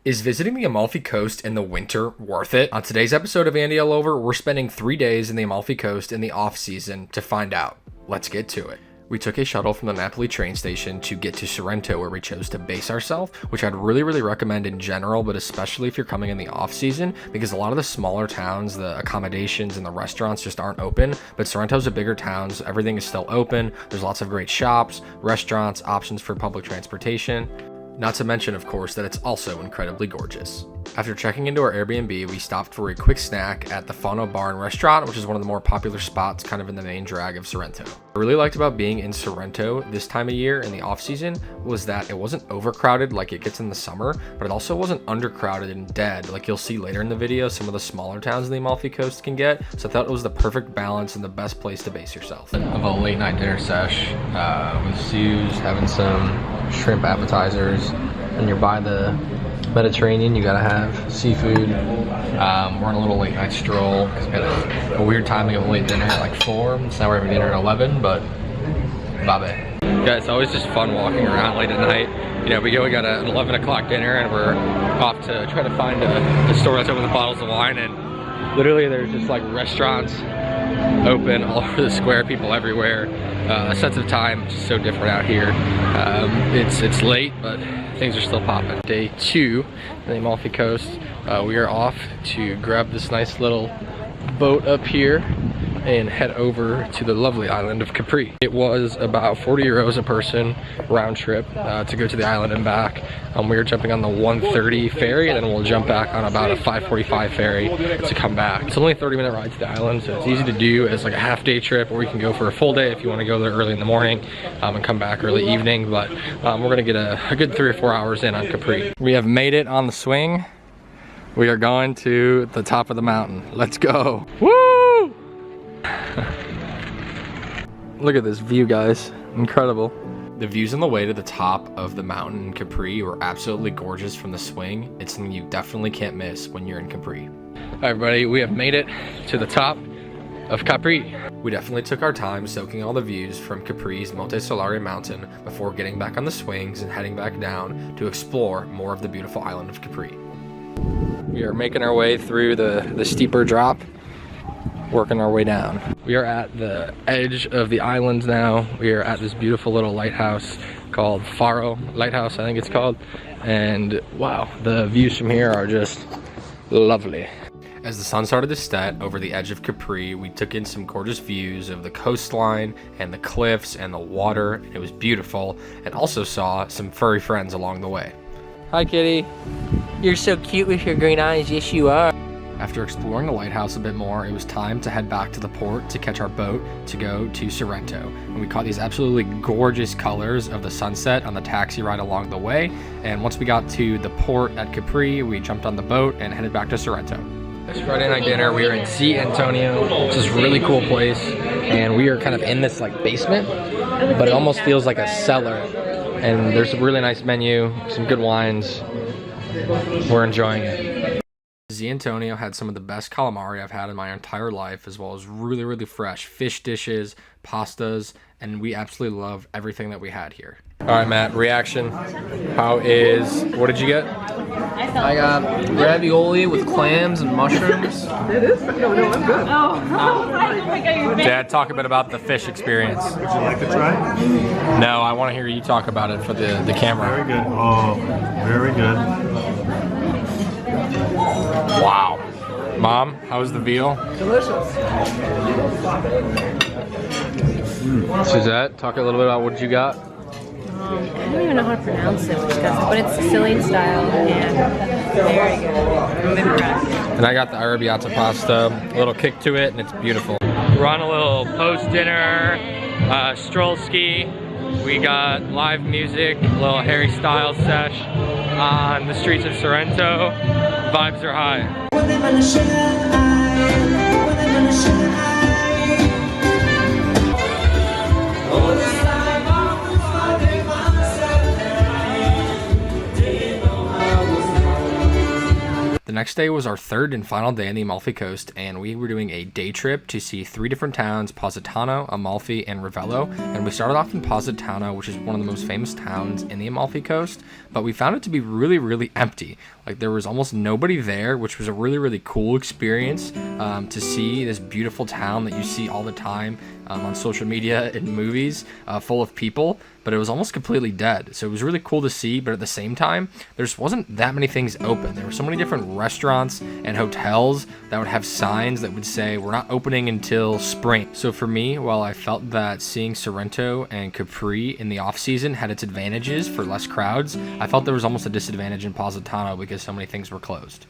Is visiting the Amalfi Coast in the winter worth it? On today's episode of AndyAllOver, we're spending 3 days in the Amalfi Coast in the off season to find out. Let's get to it. We took a shuttle from the Napoli train station to get to Sorrento, where we chose to base ourselves, which I'd really recommend in general, but especially if you're coming in the off season, because a lot of the smaller towns, the accommodations and the restaurants just aren't open. But Sorrento's a bigger town, so everything is still open. There's lots of great shops, restaurants, options for public transportation. Not to mention, of course, that it's also incredibly gorgeous. After checking into our Airbnb, we stopped for a quick snack at the Fano Bar and Restaurant, which is one of the more popular spots kind of in the main drag of Sorrento. What I really liked about being in Sorrento this time of year in the off season was that it wasn't overcrowded like it gets in the summer, but it also wasn't undercrowded and dead like you'll see later in the video some of the smaller towns in the Amalfi Coast can get. So I thought it was the perfect balance and the best place to base yourself. Of a late night dinner sesh with Sue's, having some shrimp appetizers, and you're by the Mediterranean, you gotta have seafood. We're on a little late night stroll because we had a weird timing of a late dinner at like 4, so now we're having dinner at 11, but babe. Yeah, it's always just fun walking around late at night. You know, we got an 11 o'clock dinner and we're off to try to find a store that's open with bottles of wine, and literally there's just like restaurants open all over the square, people everywhere. A sense of time is just so different out here. It's late, but things are still popping. Day 2 in the Amalfi Coast. We are off to grab this nice little boat up here and head over to the lovely island of Capri. It was about 40 euros a person round trip to go to the island and back. We are jumping on the 1:30 ferry, and then we'll jump back on about a 5:45 ferry to come back. It's only a 30-minute ride to the island, so it's easy to do as like a half-day trip, or you can go for a full day if you want to go there early in the morning and come back early evening. But we're gonna get a good 3 or 4 hours in on Capri. We have made it on the swing. We are going to the top of the mountain. Let's go. Woo! Look at this view, guys. Incredible. The views on the way to the top of the mountain in Capri were absolutely gorgeous from the swing. It's something you definitely can't miss when you're in Capri. All right, everybody, we have made it to the top of Capri. We definitely took our time soaking all the views from Capri's Monte Solare mountain before getting back on the swings and heading back down to explore more of the beautiful island of Capri. We are making our way through the steeper drop, working our way down. We are at the edge of the island now. We are at this beautiful little lighthouse called Faro Lighthouse, I think it's called. And wow, the views from here are just lovely. As the sun started to set over the edge of Capri, we took in some gorgeous views of the coastline and the cliffs and the water. It was beautiful, and also saw some furry friends along the way. Hi, kitty. You're so cute with your green eyes. Yes, you are. After exploring the lighthouse a bit more, it was time to head back to the port to catch our boat to go to Sorrento. And we caught these absolutely gorgeous colors of the sunset on the taxi ride along the way. And once we got to the port at Capri, we jumped on the boat and headed back to Sorrento. This Friday night dinner, we are in C. Antonio. It's this really cool place. And we are kind of in this like basement, but it almost feels like a cellar. And there's a really nice menu, some good wines. We're enjoying it. Z Antonio had some of the best calamari I've had in my entire life, as well as really fresh fish dishes, pastas, and we absolutely love everything that we had here. All right, Matt, reaction. What did you get? I got ravioli with clams and mushrooms. It is? No, I'm good. Dad, talk a bit about the fish experience. Would you like to try? No, I want to hear you talk about it for the camera. Very good. Oh, very good. Wow. Mom, how was the veal? Delicious. Suzette, talk a little bit about what you got. I don't even know how to pronounce it, but it's Sicilian style and very good. I'm impressed. And I got the arrabbiata pasta, a little kick to it, and it's beautiful. We're on a little post-dinner stroll ski. We got live music, a little Harry Styles sesh on the streets of Sorrento. Vibes are high. The next day was our third and final day on the Amalfi Coast, and we were doing a day trip to see 3 different towns, Positano, Amalfi, and Ravello. And we started off in Positano, which is one of the most famous towns in the Amalfi Coast, but we found it to be really, really empty. Like, there was almost nobody there, which was a really, really cool experience to see this beautiful town that you see all the time on social media and movies, full of people, but it was almost completely dead. So it was really cool to see, but at the same time, there just wasn't that many things open. There were so many different restaurants and hotels that would have signs that would say, we're not opening until spring. So for me, while I felt that seeing Sorrento and Capri in the off-season had its advantages for less crowds, I felt there was almost a disadvantage in Positano because so many things were closed.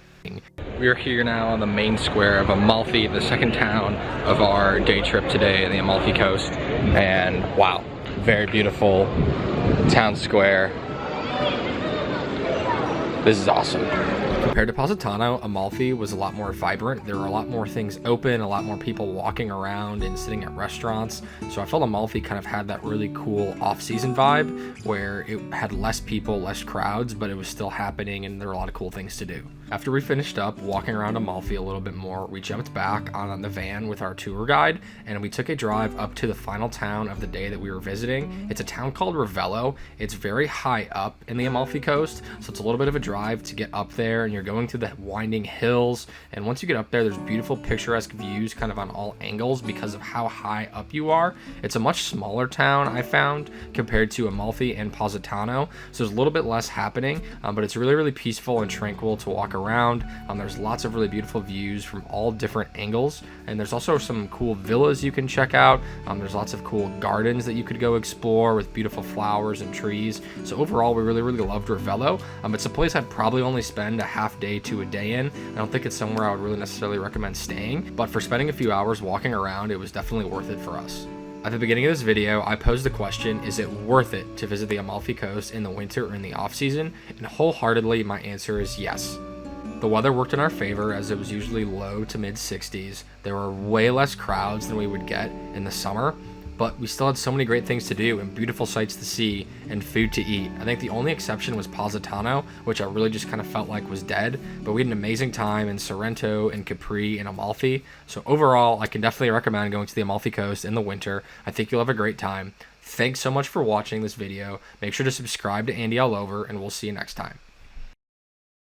We are here now on the main square of Amalfi, the second town of our day trip today, the Amalfi Coast. And wow, very beautiful town square. This is awesome. Compared to Positano, Amalfi was a lot more vibrant. There were a lot more things open, a lot more people walking around and sitting at restaurants. So I felt Amalfi kind of had that really cool off-season vibe where it had less people, less crowds, but it was still happening and there were a lot of cool things to do. After we finished up walking around Amalfi a little bit more, we jumped back on the van with our tour guide and we took a drive up to the final town of the day that we were visiting. It's a town called Ravello. It's very high up in the Amalfi Coast, so it's a little bit of a drive to get up there, and you're going through the winding hills, and once you get up there, there's beautiful picturesque views kind of on all angles because of how high up you are. It's a much smaller town, I found, compared to Amalfi and Positano, so there's a little bit less happening, but it's really, really peaceful and tranquil to walk around. There's lots of really beautiful views from all different angles, and there's also some cool villas you can check out. There's lots of cool gardens that you could go explore with beautiful flowers and trees. So overall, we really, really loved Ravello. It's a place I'd probably only spend a half day to a day in. I don't think it's somewhere I would really necessarily recommend staying, but for spending a few hours walking around, it was definitely worth it for us. At the beginning of this video, I posed the question, is it worth it to visit the Amalfi Coast in the winter or in the off season? And wholeheartedly, my answer is yes. The weather worked in our favor as it was usually low to mid 60s. There were way less crowds than we would get in the summer, but we still had so many great things to do and beautiful sights to see and food to eat. I think the only exception was Positano, which I really just kind of felt like was dead, but we had an amazing time in Sorrento and Capri and Amalfi. So overall, I can definitely recommend going to the Amalfi Coast in the winter. I think you'll have a great time. Thanks so much for watching this video. Make sure to subscribe to AndyAllOver, and we'll see you next time.